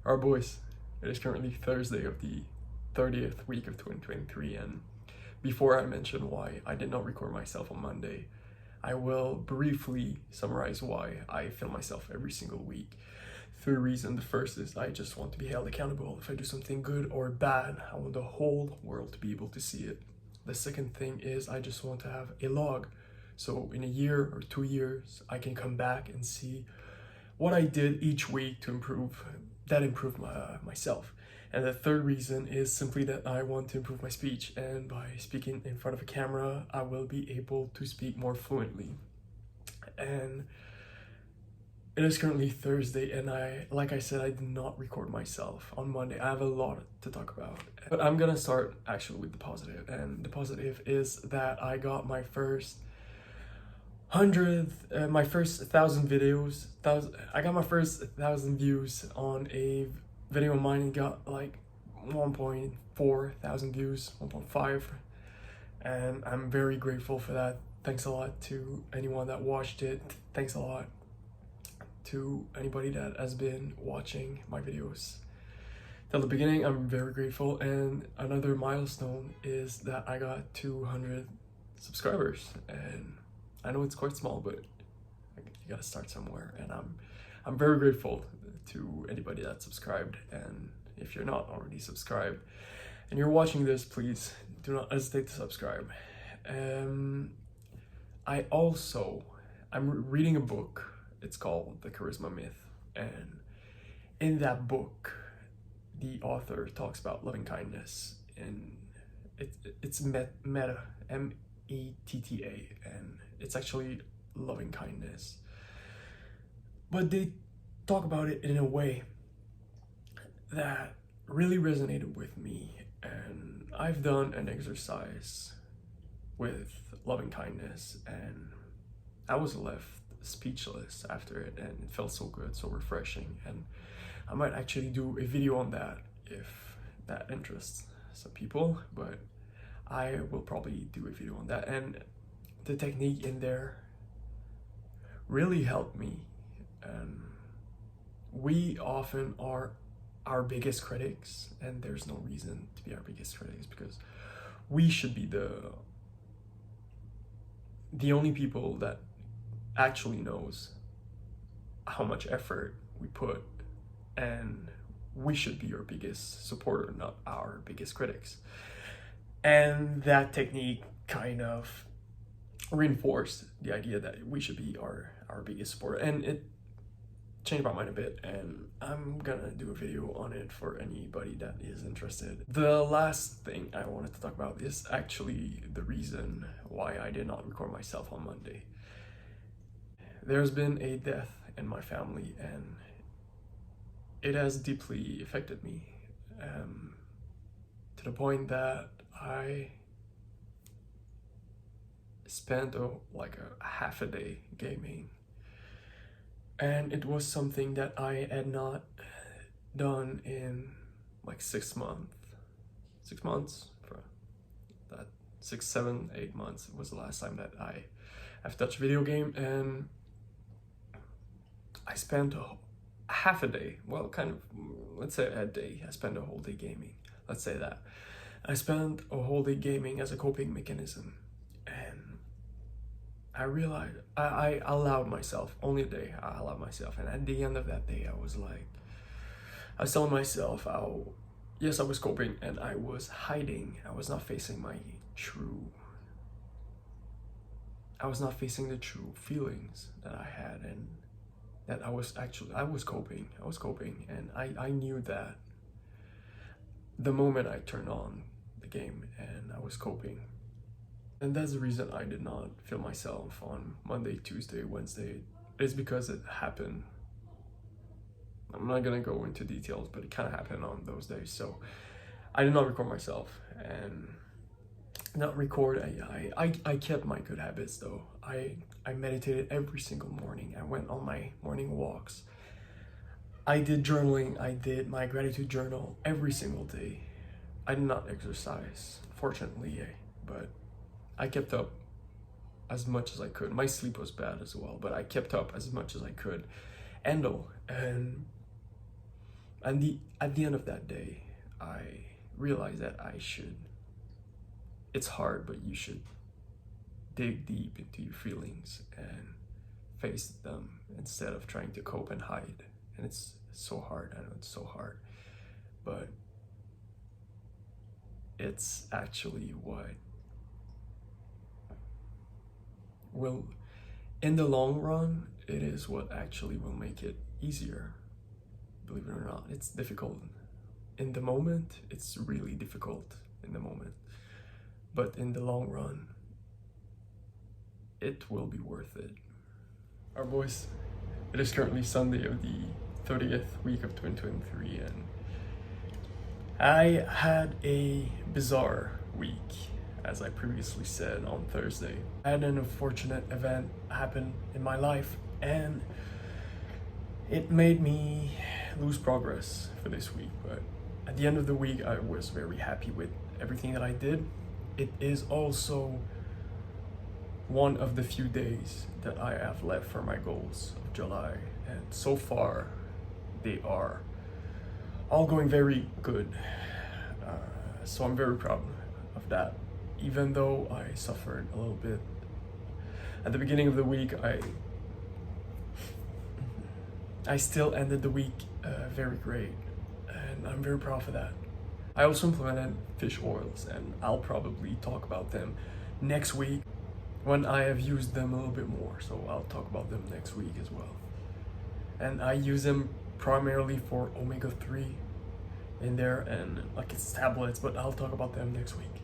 Our boys, it is currently Thursday of the 30th week of 2023, and before I mention why I did not record myself on Monday, I will briefly summarize why I film myself every single week. Three reasons. The first is I just want to be held accountable. If I do something good or bad, I want the whole world to be able to see it. The second thing is I just want to have a log. So in a year or 2 years, I can come back and see what I did each week to improve myself. And the third reason is simply that I want to improve my speech, and by speaking in front of a camera, I will be able to speak more fluently. And it is currently Thursday, and like I said, I did not record myself on Monday. I have a lot to talk about, but I'm gonna start actually with the positive. And the positive is that I got my first 1,000 videos. I got my first 1,000 views on a video of mine, and got like 1.4 thousand views, 1.5, and I'm very grateful for that. Thanks a lot to anyone that watched it. Thanks a lot to anybody that has been watching my videos till the beginning. I'm very grateful. And another milestone is that I got 200 subscribers, and I know it's quite small, but you gotta start somewhere, and I'm very grateful to anybody that subscribed. And if you're not already subscribed and you're watching this, please do not hesitate to subscribe. I'm reading a book. It's called The Charisma Myth, and in that book, the author talks about loving kindness, and it's meta, METTA, and it's actually loving kindness. But they talk about it in a way that really resonated with me, and I've done an exercise with loving kindness, and I was left speechless after it, and it felt so good, so refreshing. And I might actually do a video on that if that interests some people, but I will probably do a video on that. And the technique in there really helped me. And we often are our biggest critics, and there's no reason to be our biggest critics, because we should be the only people that actually knows how much effort we put, and we should be our biggest supporter, not our biggest critics. And that technique kind of reinforced the idea that we should be our biggest supporter, and it changed my mind a bit, and I'm gonna do a video on it for anybody that is interested. The last thing I wanted to talk about is actually the reason why I did not record myself on Monday. There's been a death in my family, and it has deeply affected me, to the point that I spent a half a day gaming, and it was something that I had not done in like 6 months. 6 months, for that 6, 7, 8 months was the last time that I've touched a video game. And I spent a half a day, well, kind of, let's say a day. I spent a whole day gaming, let's say that. I spent a whole day gaming as a coping mechanism, and I realized I allowed myself, only a day, I allowed myself. And at the end of that day, I was telling myself, yes, I was coping, and I was hiding. I was not facing the true feelings that I had, and that I was coping, and I knew that the moment I turned on the game, and I was coping. And that's the reason I did not film myself on Monday, Tuesday, Wednesday, is because it happened. I'm not gonna go into details, but it kind of happened on those days. So I did not record myself, and I kept my good habits though. I meditated every single morning. I went on my morning walks. I did journaling. I did my gratitude journal every single day. I did not exercise, fortunately, but I kept up as much as I could. My sleep was bad as well, but I kept up as much as I could handle. And And at the end of that day, I realized that it's hard, but you should dig deep into your feelings and face them instead of trying to cope and hide. And it's so hard, I know it's so hard, but it's actually what will, in the long run, it is what actually will make it easier. Believe it or not, it's difficult. In the moment, it's really difficult in the moment. But in the long run, it will be worth it. Our boys, it is currently Sunday of the 30th week of 2023, and I had a bizarre week, as I previously said on Thursday. I had an unfortunate event happen in my life, and it made me lose progress for this week. But at the end of the week, I was very happy with everything that I did. It is also one of the few days that I have left for my goals of July, and so far they are all going very good. So I'm very proud of that. Even though I suffered a little bit at the beginning of the week, I still ended the week very great, and I'm very proud of that. I also implemented fish oils, and I'll probably talk about them next week when I have used them a little bit more, so I'll talk about them next week as well. And I use them primarily for omega-3 in there, and like it's tablets, but I'll talk about them next week.